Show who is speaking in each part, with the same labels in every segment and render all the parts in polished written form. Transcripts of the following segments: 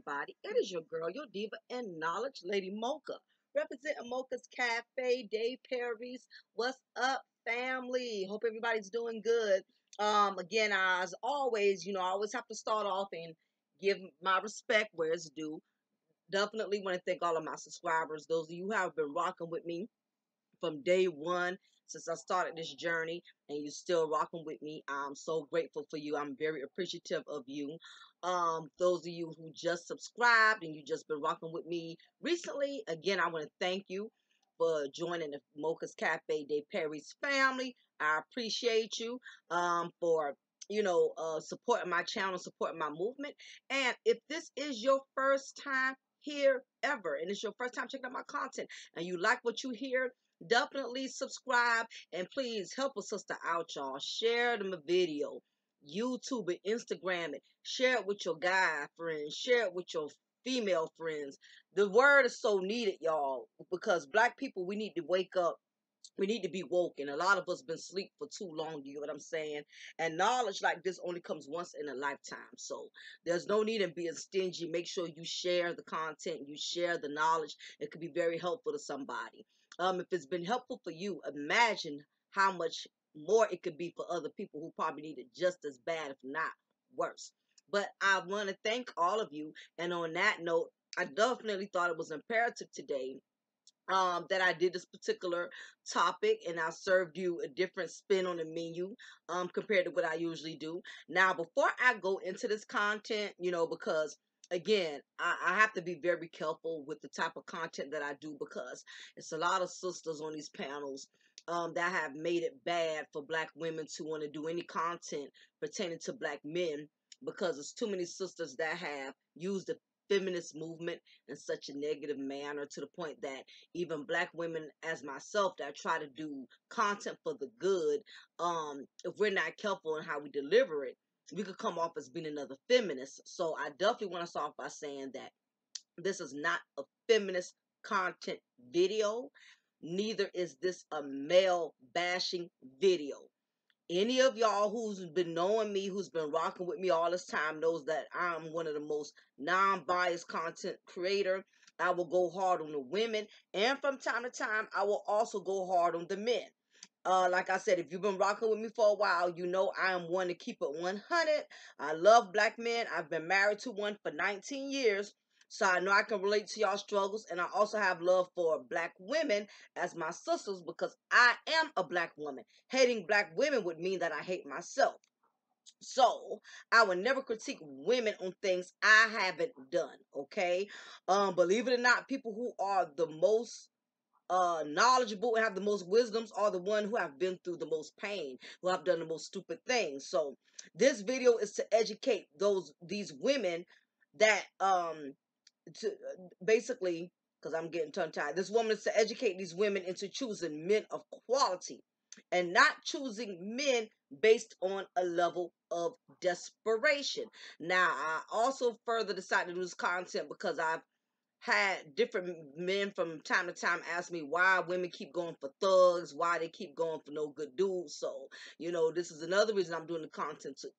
Speaker 1: everybody. It is your girl, your diva and knowledge, Lady Mocha, representing Mocha's Cafe, Day Paris. What's up, family? Hope everybody's doing good. Again, as always, I always have to start off and give my respect where it's due. Definitely want to thank all of my subscribers, those of you who have been rocking with me from day one since I started this journey, and you're still rocking with me. I'm so grateful for you. I'm very appreciative of you. Those of you who just subscribed and you just been rocking with me recently, again, I want to thank you for joining the Mocha's Cafe de Paris family. I appreciate you for supporting my channel, supporting my movement. And if this is your first time here ever, and it's your first time checking out my content, and you like what you hear, definitely subscribe, and please help a sister out, y'all. Share the video, YouTube it, Instagram it, share it with your guy friends, share it with your female friends. The word is so needed, y'all, because black people, we need to wake up. We need to be woke, and a lot of us been asleep for too long. You know what I'm saying? And knowledge like this only comes once in a lifetime, so there's no need in being stingy. Make sure you share the content, you share the knowledge. It could be very helpful to somebody. If it's been helpful for you, imagine how much more it could be for other people who probably need it just as bad, if not worse. But I want to thank all of you, and on that note, I definitely thought it was imperative today that I did this particular topic, and I served you a different spin on the menu compared to what I usually do. Now, before I go into this content, because again, I have to be very careful with the type of content that I do, because it's a lot of sisters on these panels that have made it bad for black women to want to do any content pertaining to black men, because there's too many sisters that have used the feminist movement in such a negative manner, to the point that even black women as myself that try to do content for the good, if we're not careful in how we deliver it, we could come off as being another feminist. So I definitely want to start off by saying that this is not a feminist content video, neither is this a male bashing video. Any of y'all who's been knowing me, who's been rocking with me all this time, knows that I'm one of the most non-biased content creator. I will go hard on the women, and from time to time, I will also go hard on the men. Like I said, if you've been rocking with me for a while, you know I am one to keep it 100. I love black men. I've been married to one for 19 years. So I know I can relate to y'all struggles, and I also have love for black women as my sisters, because I am a black woman. Hating black women would mean that I hate myself. So I would never critique women on things I haven't done. Okay. Believe it or not, people who are the most knowledgeable and have the most wisdoms are the one who have been through the most pain, who have done the most stupid things. So this video is to educate these women that to basically, because I'm getting tongue tied, this woman is to educate these women into choosing men of quality and not choosing men based on a level of desperation. Now, I also further decided to do this content because I've had different men from time to time ask me why women keep going for thugs, why they keep going for no good dudes. So, this is another reason I'm doing the content to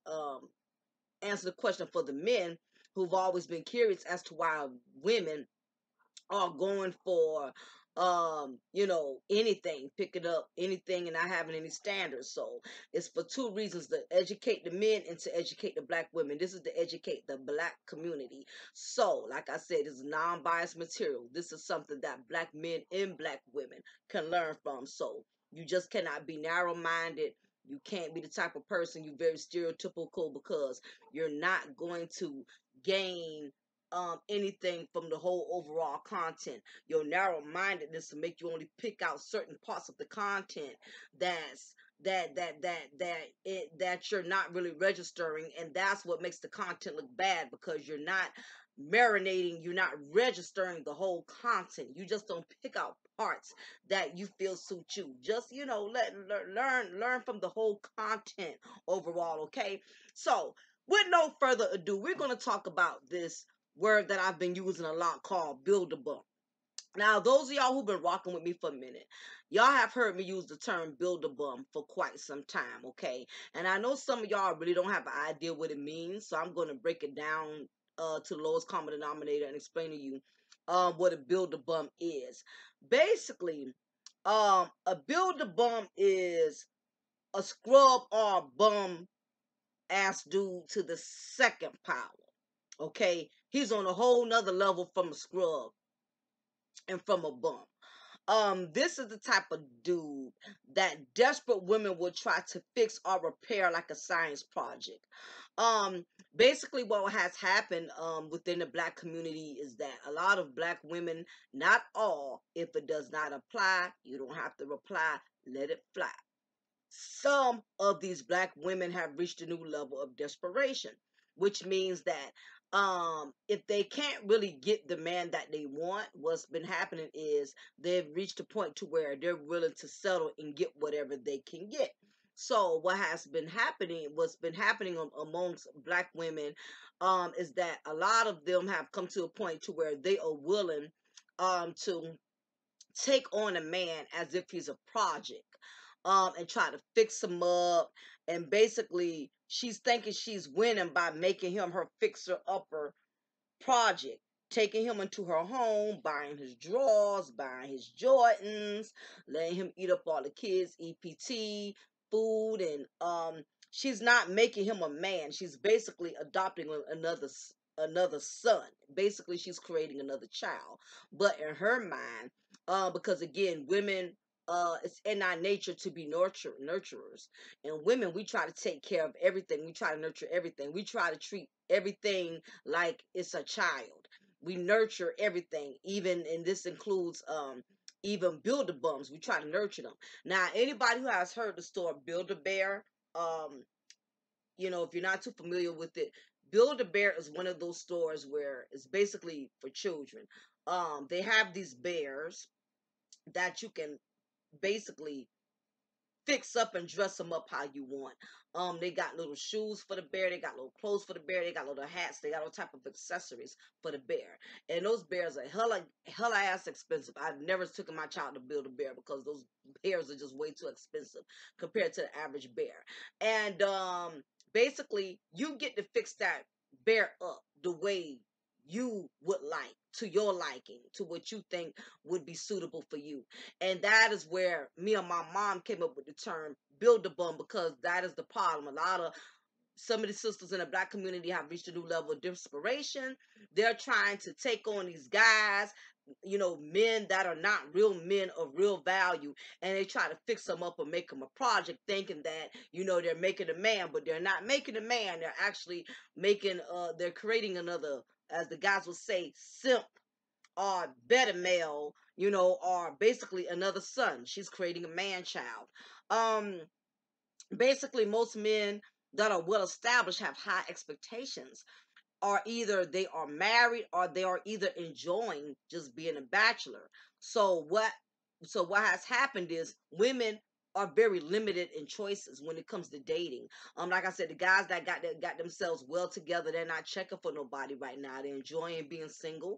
Speaker 1: answer the question for the men who've always been curious as to why women are going for anything, picking up anything and not having any standards. So it's for two reasons: to educate the men and to educate the black women. This is to educate the black community. So like I said, it's non-biased material. This is something that black men and black women can learn from. So you just cannot be narrow-minded. You can't be the type of person you're very stereotypical, because you're not going to gain anything from the whole overall content. Your narrow-mindedness to make you only pick out certain parts of the content that you're not really registering, and that's what makes the content look bad, because you're not marinating, you're not registering the whole content. You just don't pick out parts that you feel suit you. Just learn from the whole content overall. Okay, so with no further ado, we're going to talk about this word that I've been using a lot called build-a-bump. Now, those of y'all who've been rocking with me for a minute, y'all have heard me use the term build-a-bump for quite some time, okay? And I know some of y'all really don't have an idea what it means, so I'm going to break it down to the lowest common denominator and explain to you what a build-a-bum is. Basically, a build-a-bum is a scrub or a bum ass dude to the second power. Okay, he's on a whole nother level from a scrub and from a bum. This is the type of dude that desperate women will try to fix or repair like a science project. Um, Basically what has happened within the black community is that a lot of black women, not all, if it does not apply, you don't have to reply, let it fly. Some of these black women have reached a new level of desperation, which means that if they can't really get the man that they want, what's been happening is they've reached a point to where they're willing to settle and get whatever they can get. So what has been happening, what's been happening amongst black women, is that a lot of them have come to a point to where they are willing to take on a man as if he's a project, and try to fix him up. And basically, she's thinking she's winning by making him her fixer upper project, taking him into her home, buying his drawers, buying his Jordans, letting him eat up all the kids' EPT food, and she's not making him a man. She's basically adopting another son. Basically, she's creating another child. But in her mind, because again, women, it's in our nature to be nurturers, and women, we try to take care of everything. We try to nurture everything. We try to treat everything like it's a child. We nurture everything, even, and this includes even Build-A-Bums. We try to nurture them. Now, anybody who has heard the store Build-A-Bear, um, if you're not too familiar with it, Build-A-Bear is one of those stores where it's basically for children. They have these bears that you can basically fix up and dress them up how you want. They got little shoes for the bear, they got little clothes for the bear, they got little hats, they got all type of accessories for the bear. And those bears are hella ass expensive. I've never taken my child to Build-A-Bear because those bears are just way too expensive compared to the average bear. And basically you get to fix that bear up the way you would like, to your liking, to what you think would be suitable for you. And that is where me and my mom came up with the term Build-A-Bum, because that is the problem. Some of the sisters in the black community have reached a new level of desperation. They're trying to take on these guys, men that are not real men of real value, and they try to fix them up and make them a project, thinking that, they're making a man, but they're not making a man. They're actually they're creating another, as the guys will say, simp or better male, or basically another son. She's creating a man child. Basically, most men that are well established have high expectations, or either they are married or they are either enjoying just being a bachelor. So what has happened is women are very limited in choices when it comes to dating. Like I said, the guys that got themselves well together, they're not checking for nobody right now. They're enjoying being single.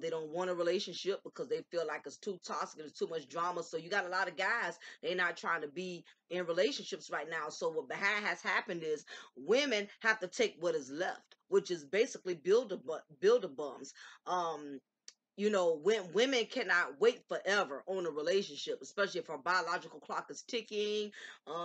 Speaker 1: They don't want a relationship because they feel like it's too toxic, there's too much drama. So you got a lot of guys, they're not trying to be in relationships right now. So what has happened is women have to take what is left, which is basically build-a-bums. When women cannot wait forever on a relationship, especially if her biological clock is ticking.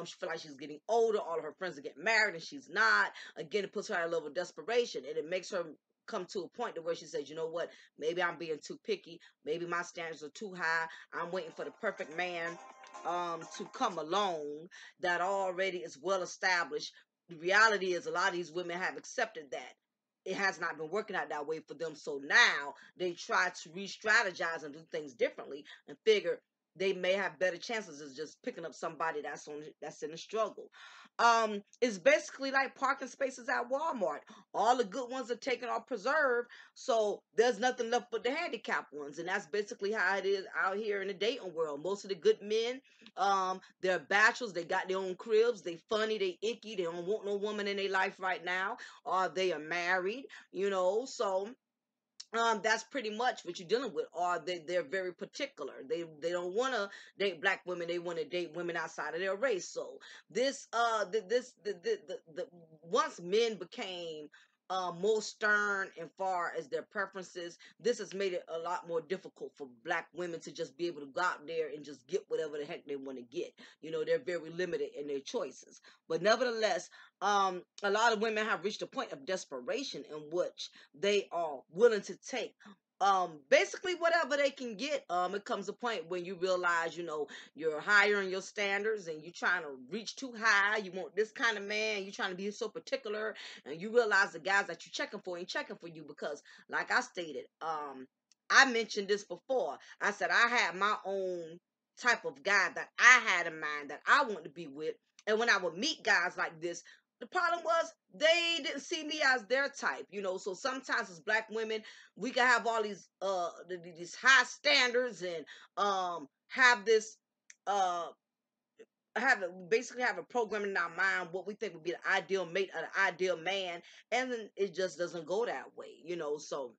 Speaker 1: She feel like she's getting older. All of her friends are getting married and she's not. Again, it puts her at a level of desperation, and it makes her come to a point to where she says, you know what, maybe I'm being too picky. Maybe my standards are too high. I'm waiting for the perfect man to come along that already is well established. The reality is a lot of these women have accepted that it has not been working out that way for them. So now they try to re-strategize and do things differently and figure they may have better chances of just picking up somebody that's in a struggle. It's basically like parking spaces at Walmart. All the good ones are taken or preserved, so there's nothing left but the handicapped ones. And that's basically how it is out here in the dating world. Most of the good men, they're bachelors, they got their own cribs, they funny, they icky, they don't want no woman in their life right now, or they are married, so that's pretty much what you're dealing with. Or they're very particular. They don't want to date black women. They want to date women outside of their race. So this the once men became more stern as far as their preferences. This has made it a lot more difficult for black women to just be able to go out there and just get whatever the heck they want to get. You know, they're very limited in their choices. But nevertheless, a lot of women have reached a point of desperation in which they are willing to take basically whatever they can get. It comes a point when you realize, you know, you're higher in your standards and you're trying to reach too high. You want this kind of man, you're trying to be so particular, and you realize the guys that you're checking for ain't checking for you because, like I stated, I mentioned this before. I said I had my own type of guy that I had in mind that I wanted to be with. And when I would meet guys like this, the problem was they didn't see me as their type, you know. So sometimes as black women, we can have all these high standards and have this uh basically have a program in our mind what we think would be the ideal mate or the ideal man, and then it just doesn't go that way, you know. So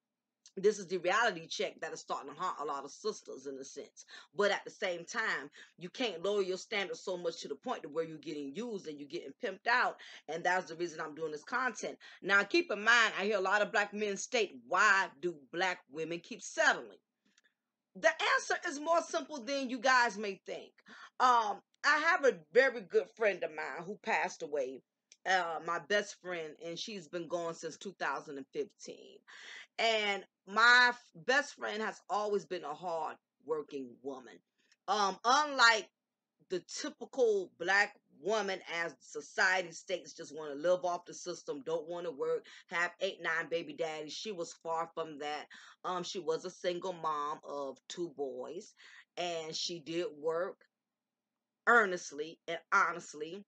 Speaker 1: this is the reality check that is starting to haunt a lot of sisters in a sense. But at the same time, you can't lower your standards so much to the point to where you're getting used and you're getting pimped out. And that's the reason I'm doing this content. Now, keep in mind, I hear a lot of black men state, why do black women keep settling? The answer is more simple than you guys may think. I have a very good friend of mine who passed away, my best friend, and she's been gone since 2015. And my best friend has always been a hard working woman. Unlike the typical black woman, as society states, just want to live off the system, don't want to work, have 8, 9 baby daddies. She was far from that. She was a single mom of 2 boys, and she did work earnestly and honestly,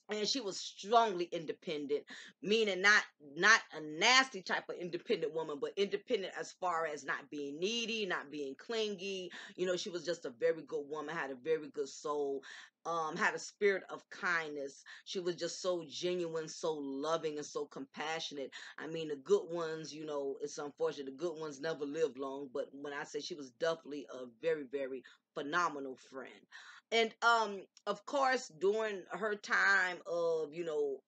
Speaker 1: and she was strongly independent, meaning not a nasty type of independent woman, but independent as far as not being needy, not being clingy. You know, she was just a very good woman, had a very good soul, had a spirit of kindness. She was just so genuine, so loving, and so compassionate. I mean, the good ones, you know, it's unfortunate, the good ones never live long, but when I say, she was definitely a very, very phenomenal friend. And of course, during her time of, you know,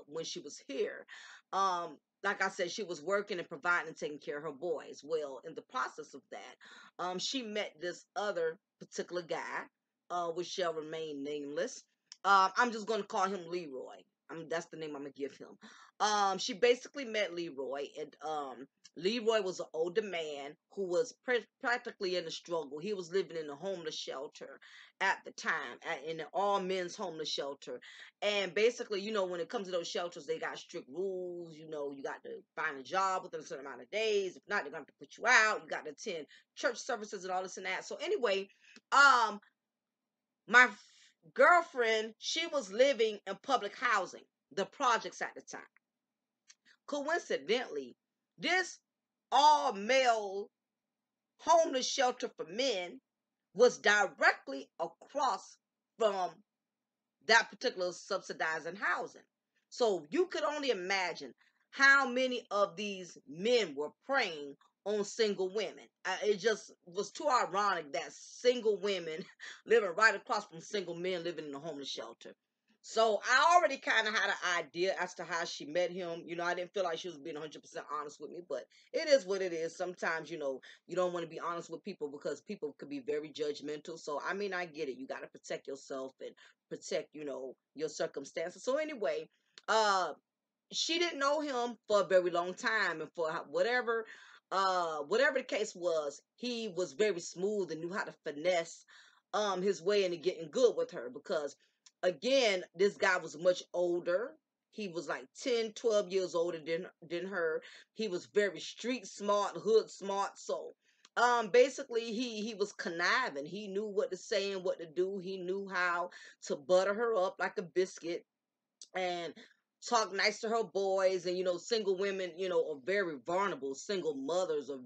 Speaker 1: when she was here, like I said, she was working and providing and taking care of her boys. Well, in the process of that, she met this other particular guy, which shall remain nameless. I'm just going to call him Leroy. That's the name I'm gonna give him. She basically met Leroy, and Leroy was an older man who was practically in a struggle. He was living in a homeless shelter at the time, in an all men's homeless shelter. And basically, you know, when it comes to those shelters, they got strict rules. You know, you got to find a job within a certain amount of days. If not, they're going to have to put you out. You got to attend church services and all this and that. So anyway, um, my girlfriend, she was living in public housing, the projects at the time. Coincidentally, this all male homeless shelter for men was directly across from that particular subsidizing housing. So you could only imagine how many of these men were preying on single women. It just was too ironic that single women living right across from single men living in a homeless shelter. So I already kind of had an idea as to how she met him. You know, I didn't feel like she was being 100% honest with me, but it is what it is. Sometimes, you know, you don't want to be honest with people because people could be very judgmental. So, I mean, I get it. You got to protect yourself and protect, you know, your circumstances. So anyway, uh, she didn't know him for a very long time, and for whatever the case was, he was very smooth and knew how to finesse his way into getting good with her, because again, this guy was much older. He was like 10, 12 years older than her. He was very street smart, hood smart. So basically, he was conniving. He knew what to say and what to do. He knew how to butter her up like a biscuit and talk nice to her boys. And you know, single women, you know, are very vulnerable. Single mothers are,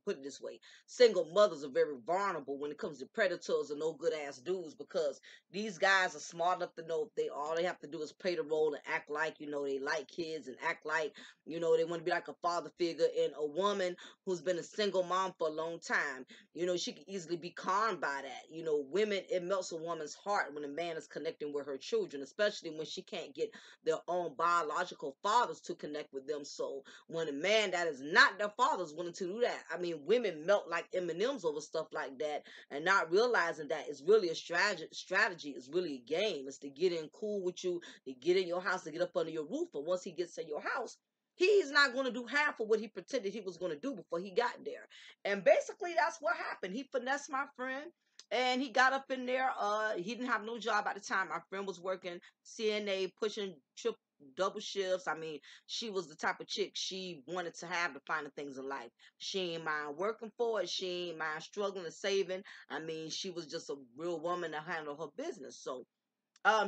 Speaker 1: put it this way, single mothers are very vulnerable when it comes to predators and no good ass dudes, because these guys are smart enough to know if all they have to do is play the role and act like, you know, they like kids and act like, you know, they want to be like a father figure. And a woman who's been a single mom for a long time, you know, she can easily be conned by that. You know, women, it melts a woman's heart when a man is connecting with her children, especially when she can't get their own biological fathers to connect with them. So when a man that is not their father is willing to do that, I mean, women melt like M&Ms over stuff like that, and not realizing that it's really a strategy. It's really a game. It's to get in cool with you, to get in your house, to get up under your roof. And once he gets in your house, he's not going to do half of what he pretended he was going to do before he got there. And basically, that's what happened. He finessed my friend, and he got up in there. He didn't have no job at the time. My friend was working CNA, pushing triple double shifts. I mean, she was the type of chick she wanted to have to find the things in life. She ain't mind working for it. She ain't mind struggling and saving. I mean, she was just a real woman to handle her business. So,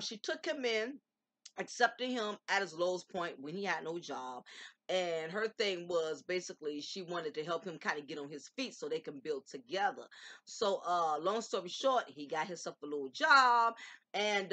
Speaker 1: she took him in, accepting him at his lowest point when he had no job. And her thing was basically she wanted to help him kind of get on his feet so they can build together. So long story short, he got himself a little job, and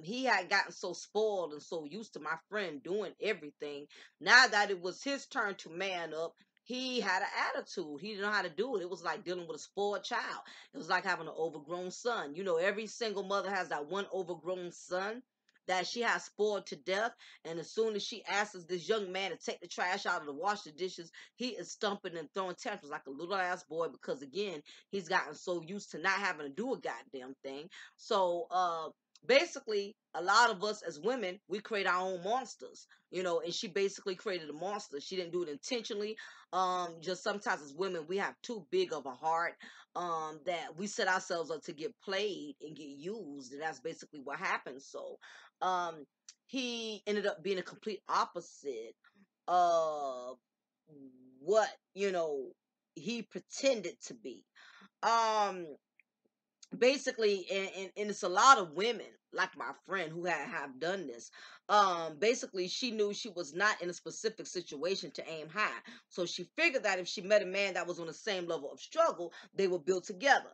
Speaker 1: he had gotten so spoiled and so used to my friend doing everything. Now that it was his turn to man up, he had an attitude. He didn't know how to do it. It was like dealing with a spoiled child. It was like having an overgrown son. You know, every single mother has that one overgrown son that she has spoiled to death. And as soon as she asks this young man to take the trash out of the wash the dishes, he is stumping and throwing tantrums like a little ass boy, because again, he's gotten so used to not having to do a goddamn thing. So basically, a lot of us as women, we create our own monsters, you know. And she basically created a monster. She didn't do it intentionally. Just sometimes as women, we have too big of a heart, that we set ourselves up to get played and get used, and that's basically what happened. So um he ended up being a complete opposite of what, you know, he pretended to be. um Basically, and it's a lot of women like my friend who have done this. Basically, she knew she was not in a specific situation to aim high, so she figured that if she met a man that was on the same level of struggle, they would build together.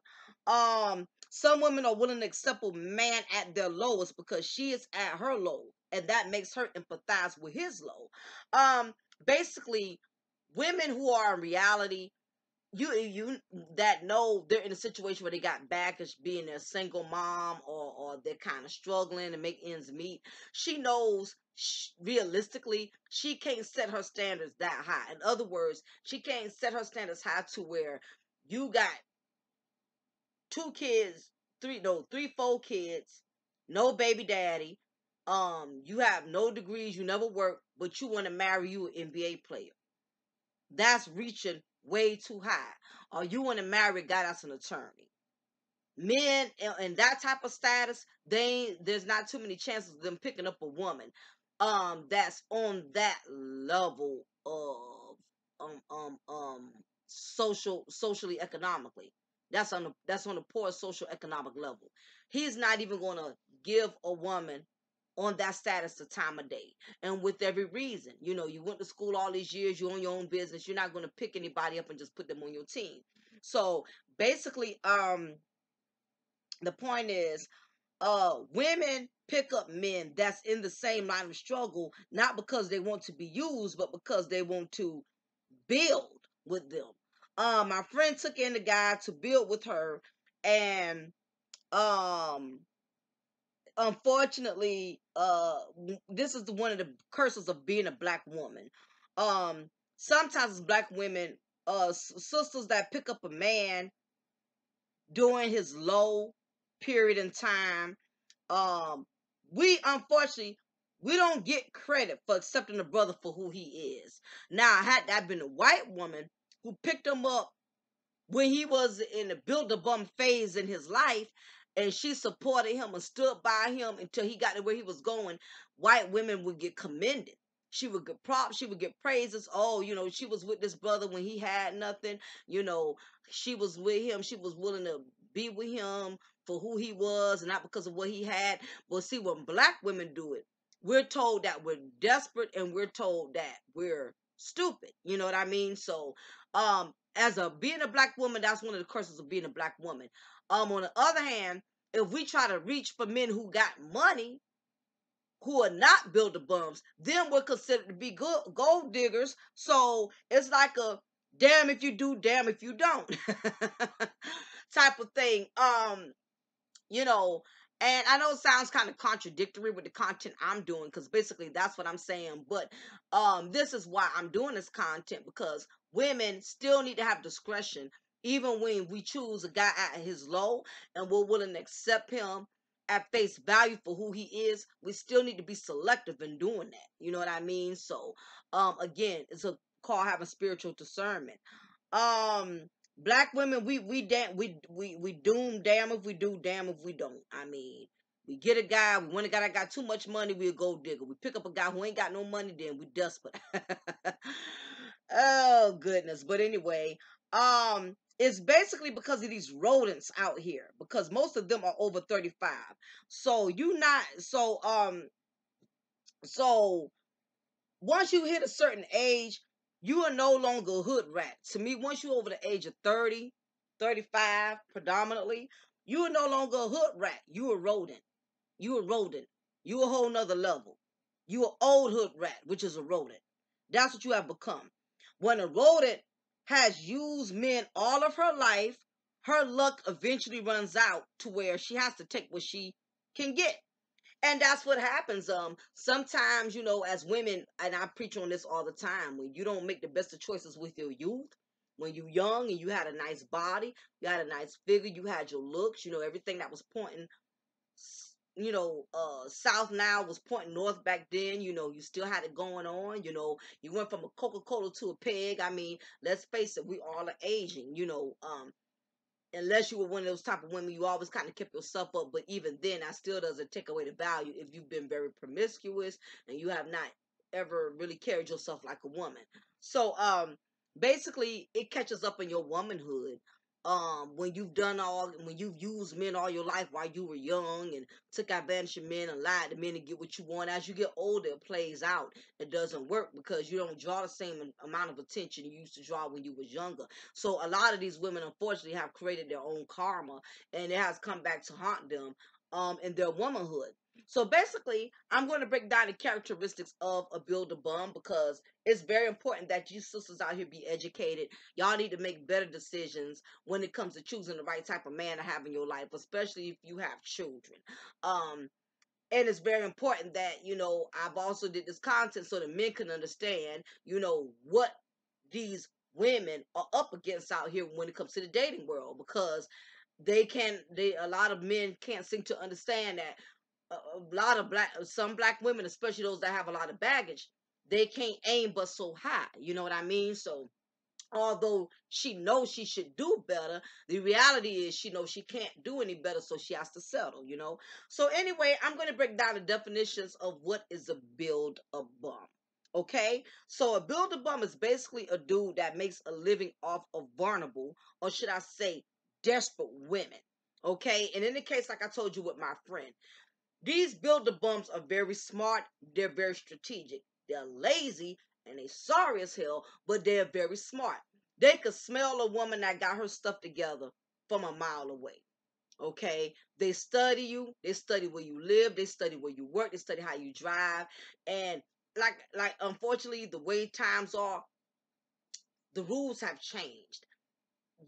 Speaker 1: Some women are willing to accept a man at their lowest because she is at her low, and that makes her empathize with his low. Basically, women who are in reality, you that know they're in a situation where they got baggage being a single mom, or they're kind of struggling to make ends meet. She knows realistically she can't set her standards that high. In other words, she can't set her standards high to where you got two kids, three, four kids, no baby daddy, you have no degrees, you never work, but you want to marry you an NBA player. That's reaching way too high. Or you want to marry a guy that's an attorney. Men in that type of status, there's not too many chances of them picking up a woman that's on that level of socially economically. That's on the poor social economic level. He's not even gonna give a woman on that status the time of day. And with every reason. You know, you went to school all these years, you're on your own business, you're not gonna pick anybody up and just put them on your team. So basically, the point is, women pick up men that's in the same line of struggle, not because they want to be used, but because they want to build with them. My friend took in the guy to build with her, and um unfortunately, this is one of the curses of being a black woman. Sometimes as black women, sisters that pick up a man during his low period in time, um, we unfortunately, we don't get credit for accepting the brother for who he is. Now, had that been a white woman who picked him up when he was in the build a bum phase in his life, and she supported him and stood by him until he got to where he was going, white women would get commended. She would get props, she would get praises. Oh, you know, she was with this brother when he had nothing. You know, she was with him, she was willing to be with him for who he was and not because of what he had. But see, when black women do it, we're told that we're desperate, and we're told that we're stupid. You know what I mean? So as a being a black woman, that's one of the curses of being a black woman. On the other hand, if we try to reach for men who got money, who are not builder bums, then we're considered to be good gold diggers. So it's like a damn if you do, damn if you don't type of thing. You know, And I know it sounds kind of contradictory with the content I'm doing, because basically that's what I'm saying. But this is why I'm doing this content, because women still need to have discretion, even when we choose a guy at his low and we're willing to accept him at face value for who he is. We still need to be selective in doing that. You know what I mean? So again, it's a call having spiritual discernment. Black women, we doom damn if we do, damn if we don't. I mean, we get a guy, we want a guy that got too much money, we'll go digger. We pick up a guy who ain't got no money, then we desperate. Oh goodness. But anyway, it's basically because of these rodents out here, because most of them are over 35. So you not so once you hit a certain age, you are no longer a hood rat. To me, once you're over the age of 30, 35 predominantly, you are no longer a hood rat. You a rodent. You a rodent. You a whole nother level. You an old hood rat, which is a rodent. That's what you have become. When a rodent has used men all of her life, her luck eventually runs out to where she has to take what she can get. And that's what happens. Sometimes, as women, and I preach on this all the time, when you don't make the best of choices with your youth, when you're young and you had a nice body, you had a nice figure, you had your looks, everything that was pointing, south now was pointing north back then. You still had it going on. You went from a Coca-Cola to a peg. I mean, let's face it, we all are aging. Unless you were one of those type of women, you always kind of kept yourself up. But even then, that still doesn't take away the value if you've been very promiscuous and you have not ever really carried yourself like a woman. So, basically, it catches up in your womanhood. When you've used men all your life while you were young and took advantage of men and lied to men to get what you want. As you get older, it plays out. It doesn't work because you don't draw the same amount of attention you used to draw when you was younger. So a lot of these women, unfortunately, have created their own karma, and it has come back to haunt them in their womanhood. So basically, I'm going to break down the characteristics of a builder bum, because it's very important that you sisters out here be educated. Y'all need to make better decisions when it comes to choosing the right type of man to have in your life, especially if you have children. And it's very important that, I've also did this content so that men can understand, what these women are up against out here when it comes to the dating world, because a lot of men can't seem to understand that some black women, especially those that have a lot of baggage, they can't aim but so high. You know what I mean? So although she knows she should do better, the reality is she knows she can't do any better, so she has to settle. So anyway, I'm going to break down the definitions of what is a build a bum. Okay, so a build a bum is basically a dude that makes a living off of vulnerable, or should I say desperate women. Okay, and in the case, like I told you with my friend, these builder bums are very smart. They're very strategic. They're lazy and they sorry as hell, but they're very smart. They could smell a woman that got her stuff together from a mile away. Okay, they study you. They study where you live. They study where you work. They study how you drive. And unfortunately, the way times are, the rules have changed.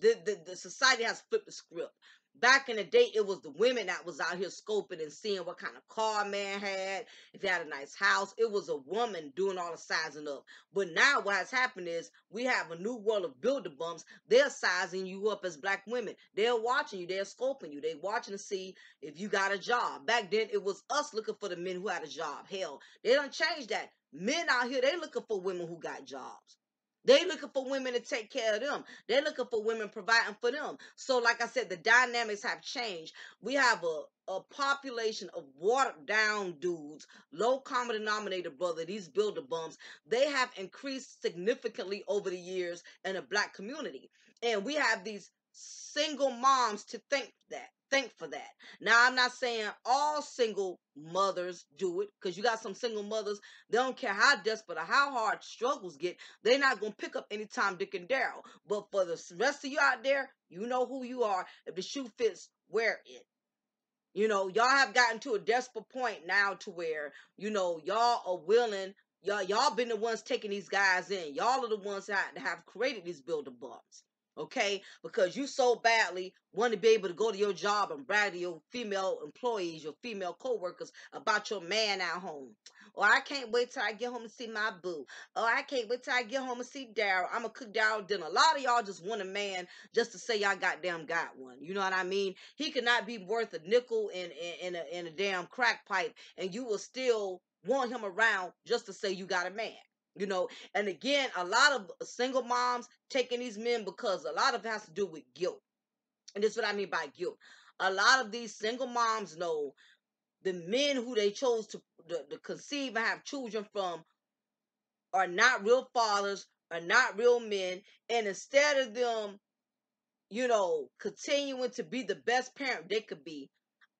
Speaker 1: The society has flipped the script. Back in the day, it was the women that was out here scoping and seeing what kind of car man had, if he had a nice house. It was a woman doing all the sizing up. But now what has happened is we have a new world of builder bums. They're sizing you up as black women. They're watching you. They're scoping you. They're watching to see if you got a job. Back then, it was us looking for the men who had a job. Hell, they done changed that. Men out here, they looking for women who got jobs. They looking for women to take care of them. They're looking for women providing for them. So like I said, the dynamics have changed. We have a population of watered down dudes, low common denominator, brother, these builder bums. They have increased significantly over the years in the black community. And we have these single moms to thank for that. Now, I'm not saying all single mothers do it, because you got some single mothers, they don't care how desperate or how hard struggles get, they're not going to pick up any Tom, Dick, and Daryl. But for the rest of you out there, you know who you are. If the shoe fits, wear it. Y'all have gotten to a desperate point now to where, y'all are willing, y'all been the ones taking these guys in. Y'all are the ones that have created these builder bums. okay? Because you so badly want to be able to go to your job and brag to your female employees, your female co-workers about your man at home. Or I can't wait till I get home and see my boo. Oh, I can't wait till I get home and see Daryl. I'm going to cook Daryl dinner. A lot of y'all just want a man just to say y'all goddamn got one. You know what I mean? He could not be worth a nickel in a damn crack pipe, and you will still want him around just to say you got a man. You know, and again, a lot of single moms taking these men because a lot of it has to do with guilt. And this is what I mean by guilt. A lot of these single moms know the men who they chose to conceive and have children from are not real fathers, are not real men. And instead of them, you know, continuing to be the best parent they could be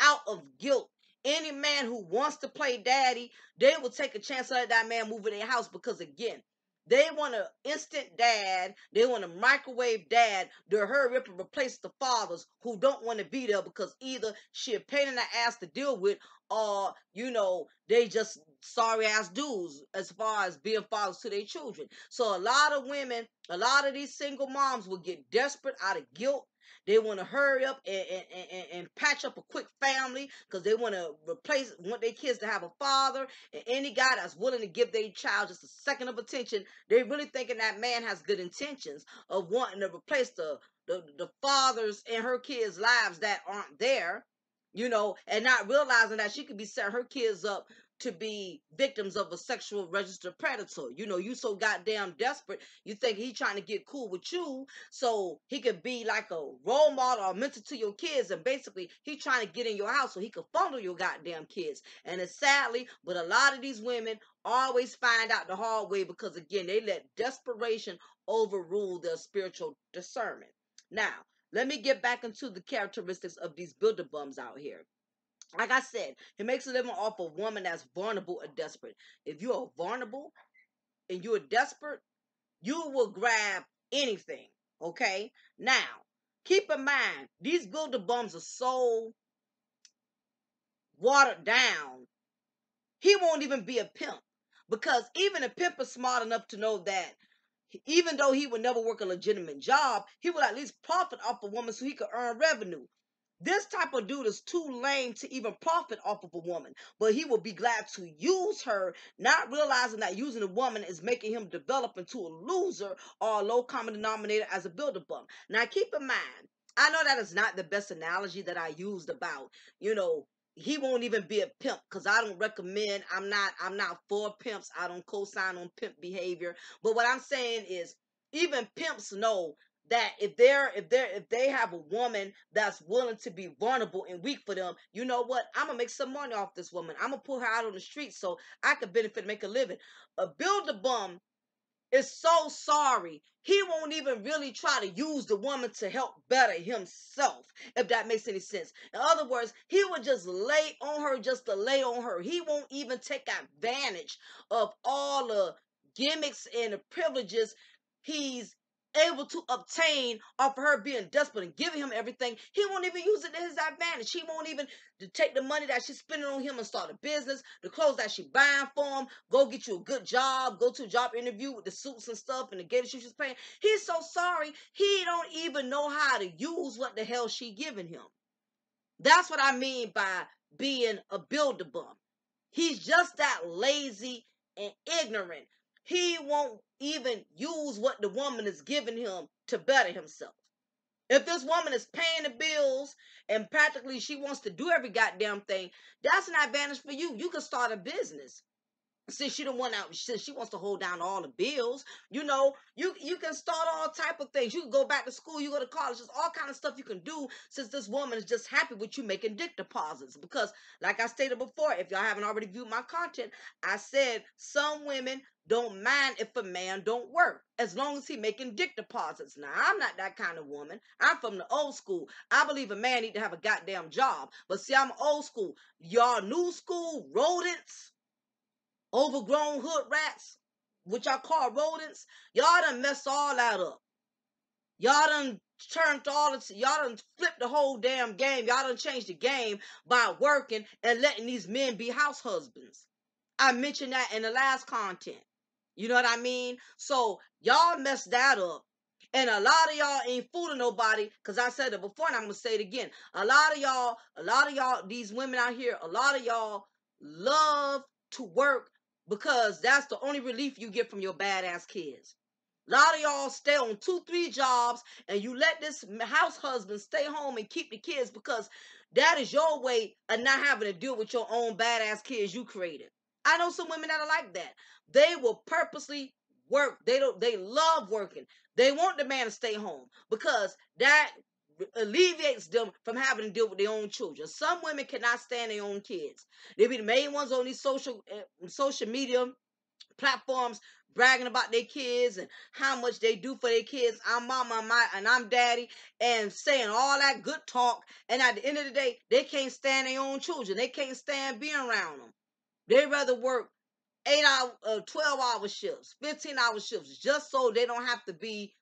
Speaker 1: out of guilt, any man who wants to play daddy, they will take a chance to let that man move in their house because, again, they want an instant dad. They want a microwave dad to hurry up and replace the fathers who don't want to be there because either she a pain in the ass to deal with, or, you know, they just sorry ass dudes as far as being fathers to their children. So a lot of women, a lot of these single moms will get desperate out of guilt. They want to hurry up and patch up a quick family because they want their kids to have a father. And any guy that's willing to give their child just a second of attention, they really thinking that man has good intentions of wanting to replace the fathers in her kids' lives that aren't there, you know, and not realizing that she could be setting her kids up to be victims of a sexual registered predator. You know, you so goddamn desperate, you think he trying to get cool with you so he could be like a role model or mentor to your kids, and basically he trying to get in your house so he could fondle your goddamn kids. And it's sadly, but a lot of these women always find out the hard way because, again, they let desperation overrule their spiritual discernment. Now, let me get back into the characteristics of these builder bums out here. Like I said, he makes a living off a woman that's vulnerable or desperate. If you are vulnerable and you're desperate, you will grab anything. Okay? Now, keep in mind, these builder bums are so watered down, he won't even be a pimp. Because even a pimp is smart enough to know that even though he would never work a legitimate job, he would at least profit off a woman so he could earn revenue. This type of dude is too lame to even profit off of a woman, but he will be glad to use her, not realizing that using a woman is making him develop into a loser or a low common denominator as a builder bum. Now, keep in mind, I know that is not the best analogy that I used about, you know, he won't even be a pimp because I don't recommend. I'm not for pimps. I don't co-sign on pimp behavior. But what I'm saying is, even pimps know that if they have a woman that's willing to be vulnerable and weak for them, you know what? I'm gonna make some money off this woman. I'm gonna put her out on the street so I could benefit and make a living. A builder bum is so sorry. He won't even really try to use the woman to help better himself, if that makes any sense. In other words, he would just lay on her just to lay on her. He won't even take advantage of all the gimmicks and the privileges he's able to obtain off of her being desperate and giving him everything. He won't even use it to his advantage. He won't even to take the money that she's spending on him and start a business, the clothes that she's buying for him, go get you a good job, go to a job interview with the suits and stuff and the gator shoes she's paying. He's so sorry, he don't even know how to use what the hell she giving him. That's what I mean by being a builder bum. He's just that lazy and ignorant. He won't even use what the woman is giving him to better himself. If this woman is paying the bills and practically she wants to do every goddamn thing, that's an advantage for you. You can start a business. Since she don't want out, since she wants to hold down all the bills, you know, you can start all type of things. You can go back to school, you go to college, there's all kind of stuff you can do since this woman is just happy with you making dick deposits. Because, like I stated before, if y'all haven't already viewed my content, I said some women don't mind if a man don't work as long as he making dick deposits. Now, I'm not that kind of woman. I'm from the old school. I believe a man need to have a goddamn job. But see, I'm old school. Y'all new school rodents, overgrown hood rats, which I call rodents, y'all done messed all that up. Y'all done y'all done flipped the whole damn game. Y'all done changed the game by working and letting these men be house husbands. I mentioned that in the last content. You know what I mean? So y'all messed that up. And a lot of y'all ain't fooling nobody, because I said it before and I'm going to say it again. A lot of y'all, these women out here, a lot of y'all love to work because that's the only relief you get from your badass kids. A lot of y'all stay on 2, 3 jobs and you let this house husband stay home and keep the kids because that is your way of not having to deal with your own badass kids you created. I know some women that are like that. They will purposely work. They love working. They want the man to stay home because that alleviates them from having to deal with their own children. Some women cannot stand their own kids. They be the main ones on these social media platforms bragging about their kids and how much they do for their kids. I'm mama and I'm daddy, and saying all that good talk. And at the end of the day, they can't stand their own children. They can't stand being around them. They rather work 8-hour, 12-hour shifts, 15-hour shifts, just so they don't have to be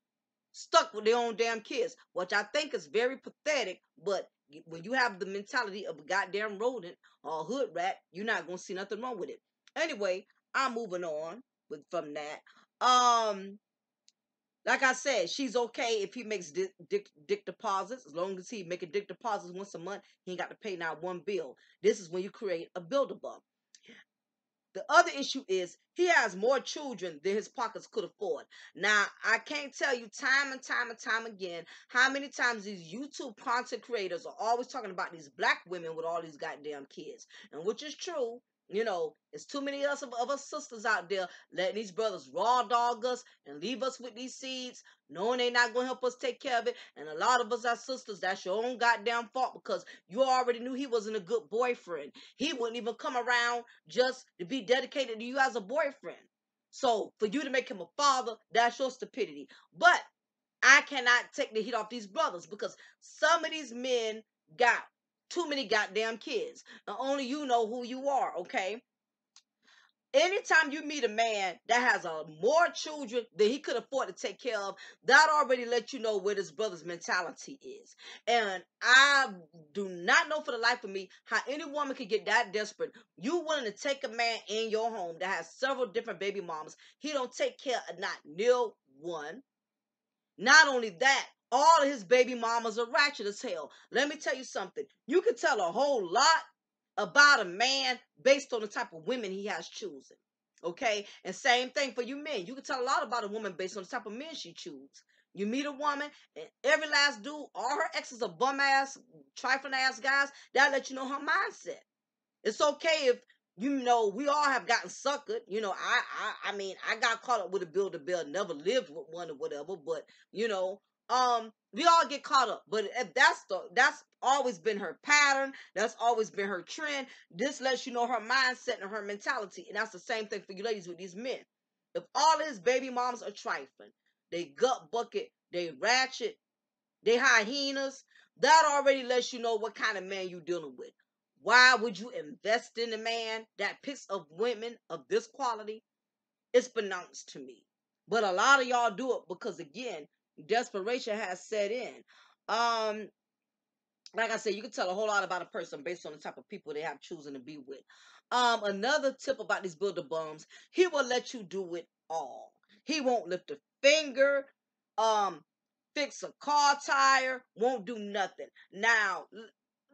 Speaker 1: stuck with their own damn kids, which I think is very pathetic. But when you have the mentality of a goddamn rodent or a hood rat, you're not gonna see nothing wrong with it. Anyway, I'm moving on from that. Like I said, she's okay if he makes dick deposits. As long as he making dick deposits once a month, he ain't got to pay now one bill. This is when you create a build-a-bump. The other issue is he has more children than his pockets could afford. Now, I can't tell you time and time again how many times these YouTube content creators are always talking about these black women with all these goddamn kids. And which is true. You know, it's too many of us sisters out there letting these brothers raw dog us and leave us with these seeds, knowing they not going to help us take care of it. And a lot of us are sisters. That's your own goddamn fault because you already knew he wasn't a good boyfriend. He wouldn't even come around just to be dedicated to you as a boyfriend. So for you to make him a father, that's your stupidity. But I cannot take the heat off these brothers because some of these men got too many goddamn kids. And only you know who you are, okay? Anytime you meet a man that has more children than he could afford to take care of, that already lets you know where this brother's mentality is. And I do not know for the life of me how any woman could get that desperate. You willing to take a man in your home that has several different baby mamas. He don't take care of not nil one. Not only that, all of his baby mamas are ratchet as hell. Let me tell you something. You can tell a whole lot about a man based on the type of women he has chosen. Okay? And same thing for you men. You can tell a lot about a woman based on the type of men she chooses. You meet a woman, and every last dude, all her exes are bum ass, trifling ass guys. That let you know her mindset. It's okay if you know we all have gotten suckered. You know, I mean, I got caught up with a build-a-bear, never lived with one or whatever. But you know, we all get caught up. But that's always been her pattern. That's always been her trend. This lets you know her mindset and her mentality. And that's the same thing for you ladies with these men. If all his baby moms are trifling, they gut bucket, they ratchet, they hyenas, that already lets you know what kind of man you dealing with. Why would you invest in a man that picks up women of this quality? It's bananas to me. But a lot of y'all do it because, again, desperation has set in. Like I said, you can tell a whole lot about a person based on the type of people they have chosen to be with. Another tip about these builder bums, he will let you do it all. He won't lift a finger, fix a car tire, won't do nothing. Now,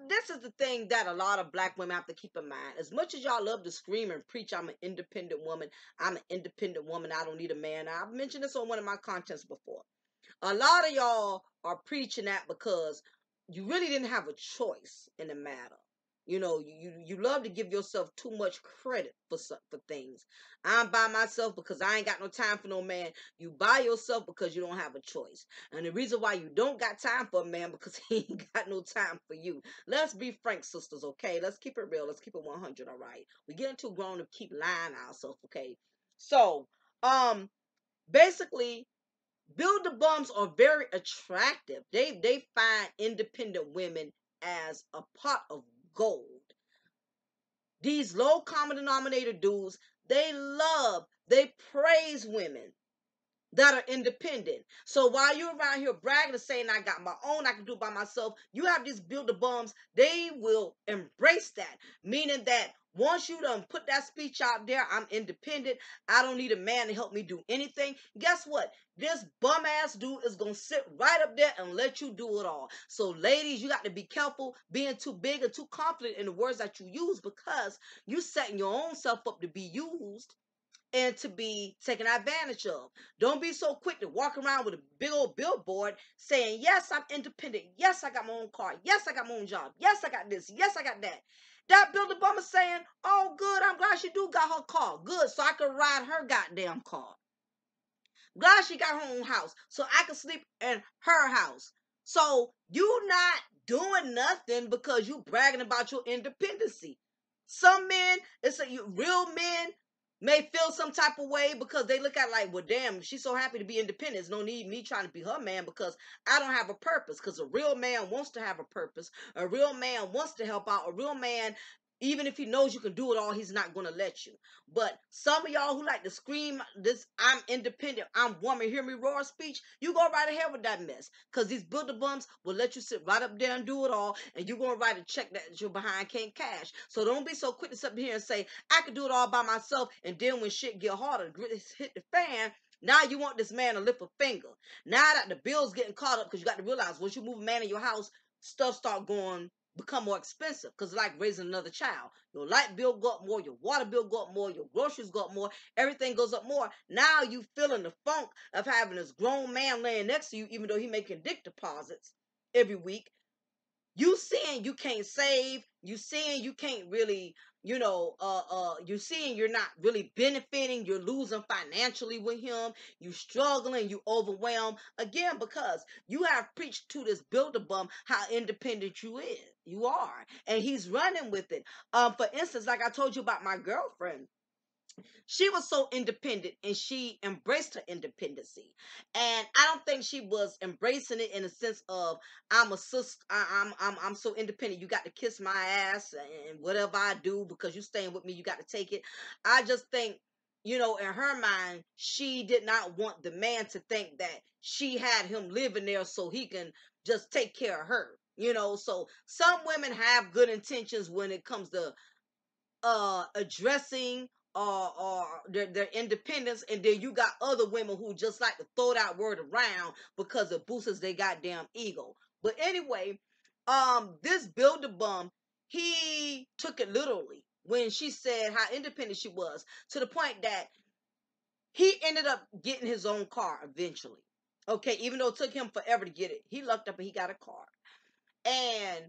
Speaker 1: this is the thing that a lot of black women have to keep in mind. As much as y'all love to scream and preach, I'm an independent woman. I'm an independent woman. I don't need a man. I've mentioned this on one of my contents before. A lot of y'all are preaching that because you really didn't have a choice in the matter. You know, you love to give yourself too much credit for things. I'm by myself because I ain't got no time for no man. You by yourself because you don't have a choice. And the reason why you don't got time for a man because he ain't got no time for you. Let's be frank, sisters, okay? Let's keep it real. Let's keep it 100, all right? We getting too grown to keep lying ourselves, okay? So, basically, builder bums are very attractive. They find independent women as a pot of gold. These low common denominator dudes, they praise women that are independent. So while you're around here bragging and saying, I got my own, I can do it by myself, you have these builder bums, they will embrace that. Meaning that Once you done put that speech out there, I'm independent, I don't need a man to help me do anything, guess what? This bum ass dude is gonna sit right up there and let you do it all. So ladies, you got to be careful being too big and too confident in the words that you use, because you setting your own self up to be used and to be taken advantage of. Don't be so quick to walk around with a big old billboard saying, yes, I'm independent. Yes, I got my own car. Yes, I got my own job. Yes, I got this. Yes, I got that. That builder bum is saying, oh, good, I'm glad she do got her car. Good, so I can ride her goddamn car. Glad she got her own house, so I can sleep in her house. So you not doing nothing because you bragging about your independency. Some men, real men may feel some type of way because they look at it like, well, damn, she's so happy to be independent. There's no need me trying to be her man because I don't have a purpose. Because a real man wants to have a purpose. A real man wants to help out. A real man, even if he knows you can do it all, he's not going to let you. But some of y'all who like to scream this, I'm independent, I'm woman, hear me roar speech, you go right ahead with that mess. Because these builder bums will let you sit right up there and do it all, and you're going to write a check that your behind can't cash. So don't be so quick to sit up here and say, I can do it all by myself, and then when shit get harder, hit the fan, now you want this man to lift a finger. Now that the bill's getting caught up, because you got to realize, once you move a man in your house, stuff start become more expensive, because like raising another child, your light bill go up more, your water bill go up more, your groceries go up more, everything goes up more. Now you feeling the funk of having this grown man laying next to you, even though he making dick deposits every week. You seeing you can't save, you seeing you can't really, you seeing you're not really benefiting, you're losing financially with him, you struggling, you overwhelmed, again, because you have preached to this builder bum how independent you are, and he's running with it. For instance, like I told you about my girlfriend, she was so independent and she embraced her independency, and I don't think she was embracing it in a sense of, I'm a sister, I'm so independent, you got to kiss my ass and whatever I do because you staying with me, you got to take it. I just think, in her mind, she did not want the man to think that she had him living there so he can just take care of her. So some women have good intentions when it comes to addressing or their independence, and then you got other women who just like to throw that word around because it boosts their goddamn ego. But anyway, this builder bum, he took it literally when she said how independent she was, to the point that he ended up getting his own car eventually. Okay, even though it took him forever to get it, he lucked up and he got a car. And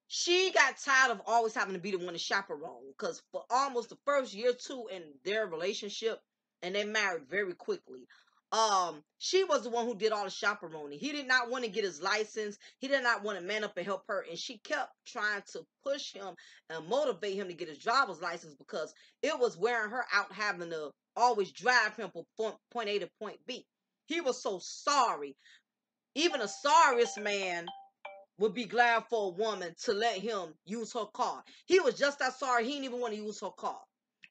Speaker 1: she got tired of always having to be the one to chaperone, because for almost the first year or two in their relationship, and they married very quickly, she was the one who did all the chaperoning. He did not want to get his license. He did not want to man up and help her, and she kept trying to push him and motivate him to get his driver's license because it was wearing her out having to always drive him from point A to point B. He was so sorry. Even the sorriest man would be glad for a woman to let him use her car. He was just that sorry. He didn't even want to use her car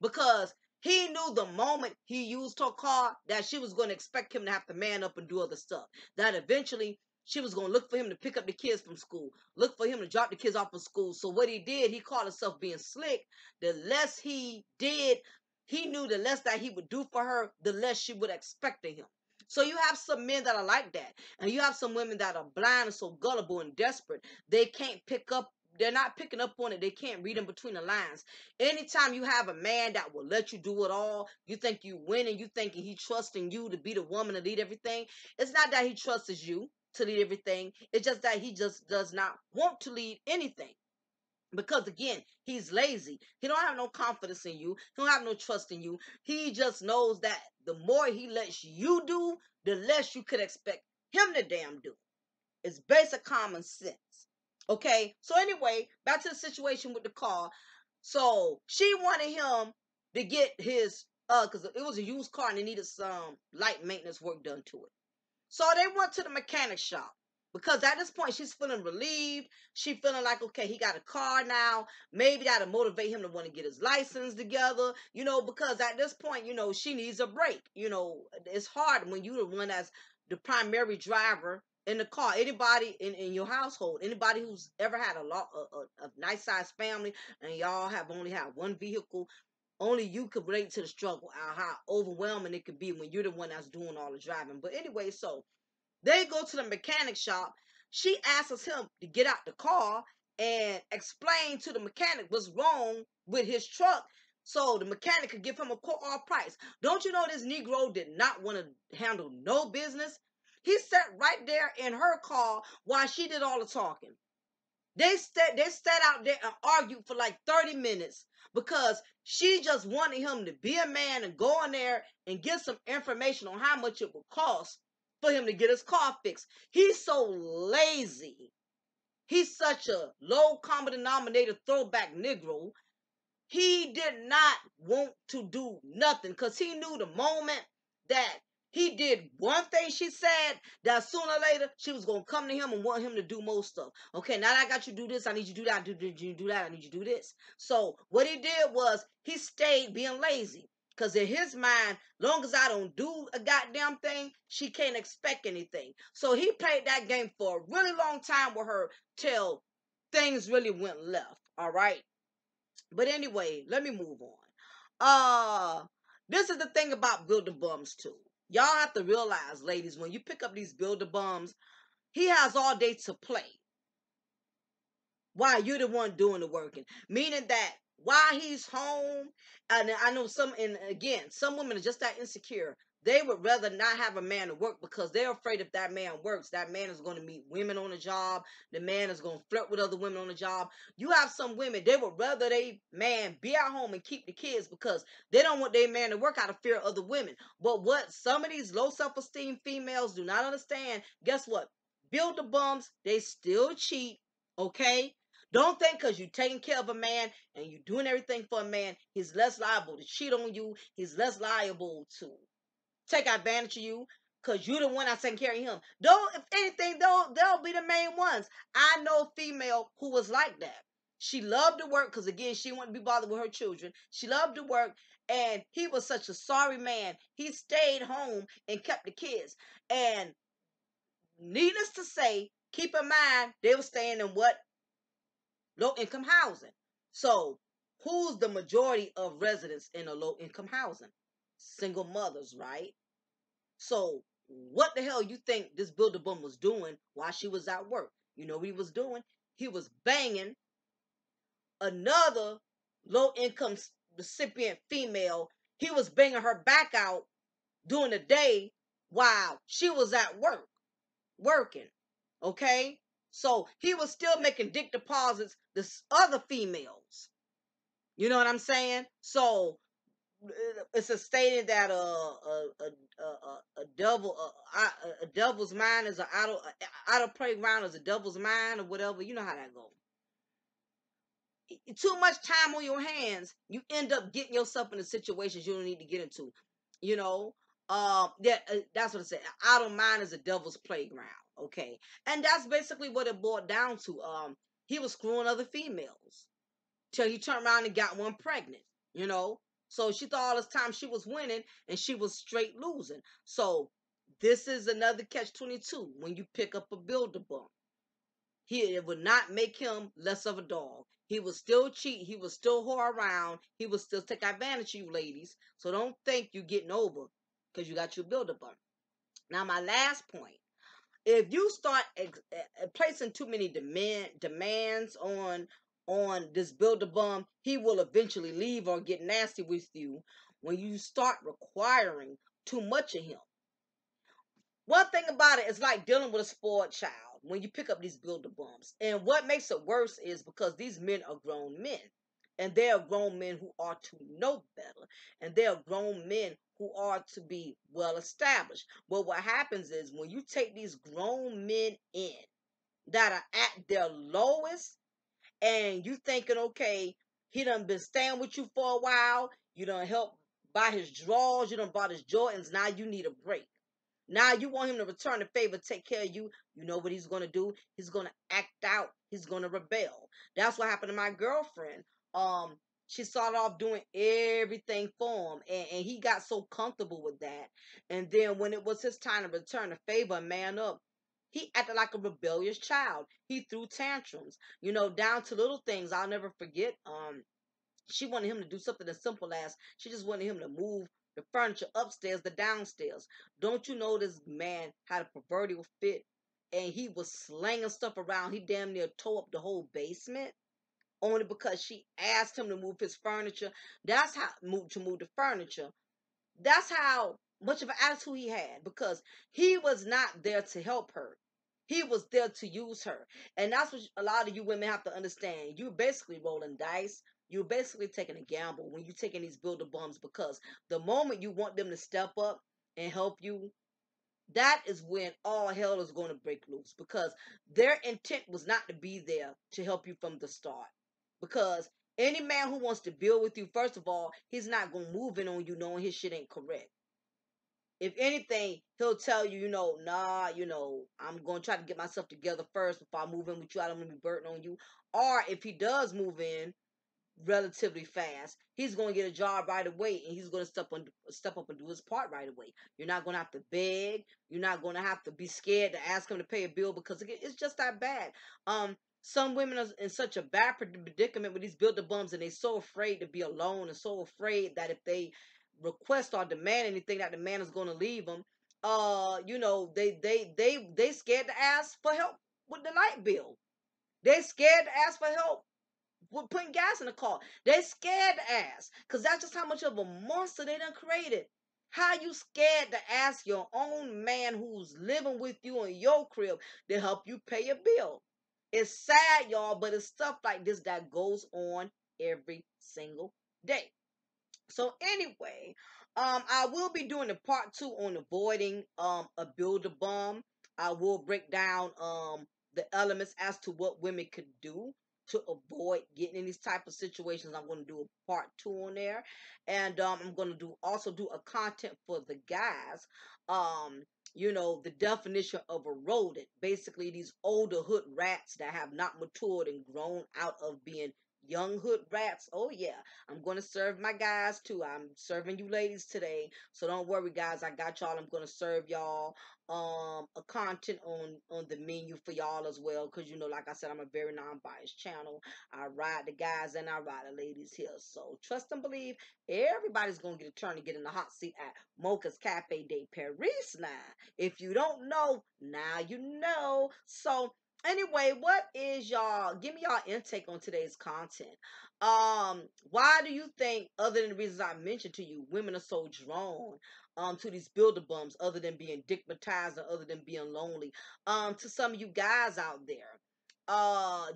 Speaker 1: because he knew the moment he used her car that she was going to expect him to have to man up and do other stuff. That eventually she was going to look for him to pick up the kids from school, look for him to drop the kids off of school. So what he did, he called himself being slick. The less he did, he knew the less that he would do for her, the less she would expect of him. So you have some men that are like that, and you have some women that are blind and so gullible and desperate. They can't pick up, they're not picking up on it. They can't read in between the lines. Anytime you have a man that will let you do it all, you think you winning, you thinking he trusting you to be the woman to lead everything. It's not that he trusts you to lead everything. It's just that he just does not want to lead anything. Because again, he's lazy. He don't have no confidence in you. He don't have no trust in you. He just knows that the more he lets you do, the less you could expect him to damn do. It's basic common sense. Okay? So anyway, back to the situation with the car. So she wanted him to get his because it was a used car and it needed some light maintenance work done to it. So they went to the mechanic shop. Because at this point, she's feeling relieved. She feeling like, okay, he got a car now. Maybe that'll motivate him to want to get his license together. Because at this point, she needs a break. It's hard when you're the one that's the primary driver in the car. Anybody in your household, anybody who's ever had a nice sized family, and y'all have only had one vehicle, only you could relate to the struggle, how overwhelming it could be when you're the one that's doing all the driving. But anyway, so they go to the mechanic shop. She asks him to get out the car and explain to the mechanic what's wrong with his truck so the mechanic could give him a off price. Don't you know this Negro did not want to handle no business? He sat right there in her car while she did all the talking. They sat out there and argued for like 30 minutes because she just wanted him to be a man and go in there and get some information on how much it would cost for him to get his car fixed. He's so lazy. He's such a low common denominator throwback Negro. He did not want to do nothing because he knew the moment that he did one thing she said, that sooner or later she was going to come to him and want him to do more stuff. Okay, now that I got you to do this, I need you to do that. I need you to do that. I need you to do this. So what he did was he stayed being lazy. Because in his mind, long as I don't do a goddamn thing, she can't expect anything. So he played that game for a really long time with her till things really went left. All right. But anyway, let me move on. This is the thing about builder bums too. Y'all have to realize, ladies, when you pick up these builder bums, he has all day to play. Why you're the one doing the working, meaning that while he's home, and I know some, and again, some women are just that insecure. They would rather not have a man to work because they're afraid if that man works, that man is going to meet women on the job. The man is going to flirt with other women on the job. You have some women, they would rather they man be at home and keep the kids because they don't want their man to work out of fear of other women. But what some of these low self-esteem females do not understand, guess what? Builder bums, they still cheat, okay? Don't think because you're taking care of a man and you're doing everything for a man, he's less liable to cheat on you. He's less liable to take advantage of you because you're the one that's taking care of him. Though, if anything, they'll be the main ones. I know a female who was like that. She loved to work because, again, she wouldn't be bothered with her children. She loved to work, and he was such a sorry man. He stayed home and kept the kids. And needless to say, keep in mind, they were staying in what? Low-income housing. So who's the majority of residents in a low-income housing? Single mothers, right? So what the hell you think this builder bum was doing while she was at work? You know what he was doing? He was banging another low-income recipient female. He was banging her back out during the day while she was at work, working. Okay? So he was still making dick deposits to other females. You know what I'm saying? So it's a stating that a devil's mind is idle playground is a devil's mind or whatever. You know how that goes. Too much time on your hands, you end up getting yourself into situations you don't need to get into. You know, that's what I said. Idle mind is a devil's playground. Okay, and that's basically what it boiled down to. He was screwing other females till he turned around and got one pregnant. You know, so she thought all this time she was winning and she was straight losing. So this is another catch-22 when you pick up a builder bum. It would not make him less of a dog. He would still cheat. He would still whore around. He would still take advantage of you ladies. So don't think you're getting over because you got your builder bum. Now, my last point. If you start placing too many demands on this builder bum, he will eventually leave or get nasty with you when you start requiring too much of him. One thing about it is like dealing with a spoiled child when you pick up these builder bums. And what makes it worse is because these men are grown men. And they are grown men who are to know better. And they are grown men who are to be well established. But what happens is when you take these grown men in that are at their lowest and you thinking, okay, he done been staying with you for a while. You done helped buy his drawers. You done bought his Jordans. Now you need a break. Now you want him to return the favor, take care of you. You know what he's going to do? He's going to act out. He's going to rebel. That's what happened to my girlfriend. She started off doing everything for him, and he got so comfortable with that. And then when it was his time to return the favor and man up, He acted like a rebellious child. He threw tantrums, you know, down to little things. I'll never forget. She wanted him to do something as simple as she just wanted him to move the furniture upstairs to downstairs. Don't you know this man had a proverbial fit, and he was slinging stuff around. He damn near tore up the whole basement only because she asked him to move his furniture. That's how to move the furniture. That's how much of an attitude he had, because he was not there to help her. He was there to use her. And that's what a lot of you women have to understand. You're basically rolling dice. You're basically taking a gamble when you're taking these builder bums, because the moment you want them to step up and help you, that is when all hell is going to break loose, because their intent was not to be there to help you from the start. Because any man who wants to build with you, first of all, he's not going to move in on you knowing his shit ain't correct. If anything, he'll tell you, nah, I'm going to try to get myself together first before I move in with you. I don't want to be burdened on you. Or if he does move in relatively fast, he's going to get a job right away, and he's going to step up and do his part right away. You're not going to have to beg. You're not going to have to be scared to ask him to pay a bill, because it's just that bad. Some women are in such a bad predicament with these builder bums, and they're so afraid to be alone, and so afraid that if they request or demand anything, that the man is going to leave them. They scared to ask for help with the light bill. They scared to ask for help with putting gas in the car. They scared to ask, because that's just how much of a monster they done created. How you scared to ask your own man who's living with you in your crib to help you pay a bill? It's sad, y'all, but it's stuff like this that goes on every single day. So anyway, I will be doing the part 2 on avoiding a builder bum. I will break down the elements as to what women could do to avoid getting in these type of situations. I'm going to do a part 2 on there, and I'm going to also do a content for the guys. The definition of a rodent. Basically, these older hood rats that have not matured and grown out of being young hood rats. Oh yeah, I'm going to serve my guys too. I'm serving you ladies today, so don't worry, guys. I got y'all. I'm going to serve y'all a content on the menu for y'all as well, because like I said, I'm a very non-biased channel. I ride the guys and I ride the ladies here, so trust and believe everybody's going to get a turn to get in the hot seat at Mocha's Cafe de Paris. Now if you don't know, now you know. So anyway, what is y'all, give me y'all intake on today's content. Why do you think, other than the reasons I mentioned to you, women are so drawn to these builder bums, other than being digmatized and other than being lonely? To some of you guys out there,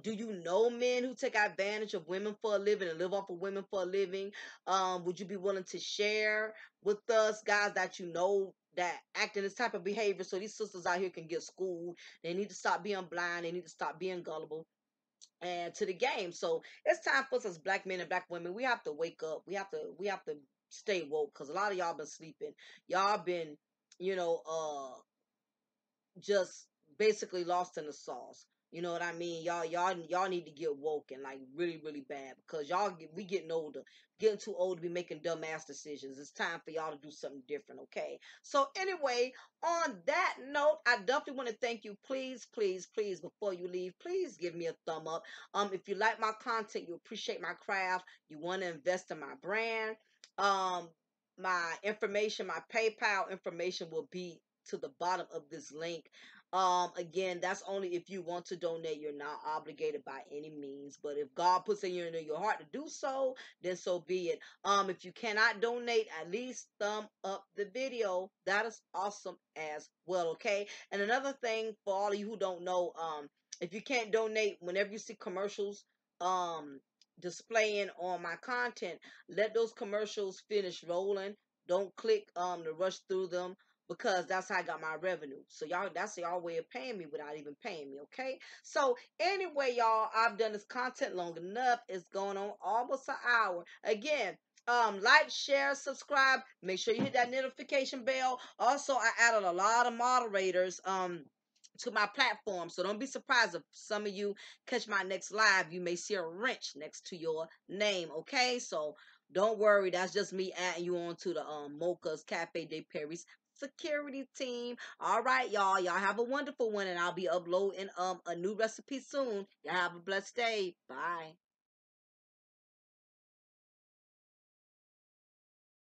Speaker 1: do you know men who take advantage of women for a living and live off of women for a living? Would you be willing to share with us, guys, that that act in this type of behavior, so these sisters out here can get schooled? They need to stop being blind. They need to stop being gullible and to the game. So it's time for us as black men and black women. We have to wake up. We have to stay woke, because a lot of y'all been sleeping. Y'all been, you know, just basically lost in the sauce. You know what I mean? Y'all need to get woke, and like really, really bad, because we getting older, getting too old to be making dumbass decisions. It's time for y'all to do something different, okay? So anyway, on that note, I definitely want to thank you. Please, please, please, before you leave, please give me a thumb up. If you like my content, you appreciate my craft, you want to invest in my brand, my information, my PayPal information will be to the bottom of this link. Again, that's only if you want to donate. You're not obligated by any means, but if God puts in your heart to do so, then so be it. If you cannot donate, at least thumb up the video. That is awesome as well, okay? And another thing for all of you who don't know, if you can't donate, whenever you see commercials displaying on my content, let those commercials finish rolling. Don't click to rush through them, because that's how I got my revenue. So y'all, that's y'all way of paying me without even paying me, okay? So anyway, y'all, I've done this content long enough. It's going on almost an hour. Again, like, share, subscribe. Make sure you hit that notification bell. Also, I added a lot of moderators to my platform, so don't be surprised if some of you catch my next live. You may see a wrench next to your name, okay? So don't worry, that's just me adding you on to the Mocha's Cafe de Paris security team. All right, y'all. Y'all have a wonderful one, and I'll be uploading a new recipe soon. Y'all have a blessed day. Bye.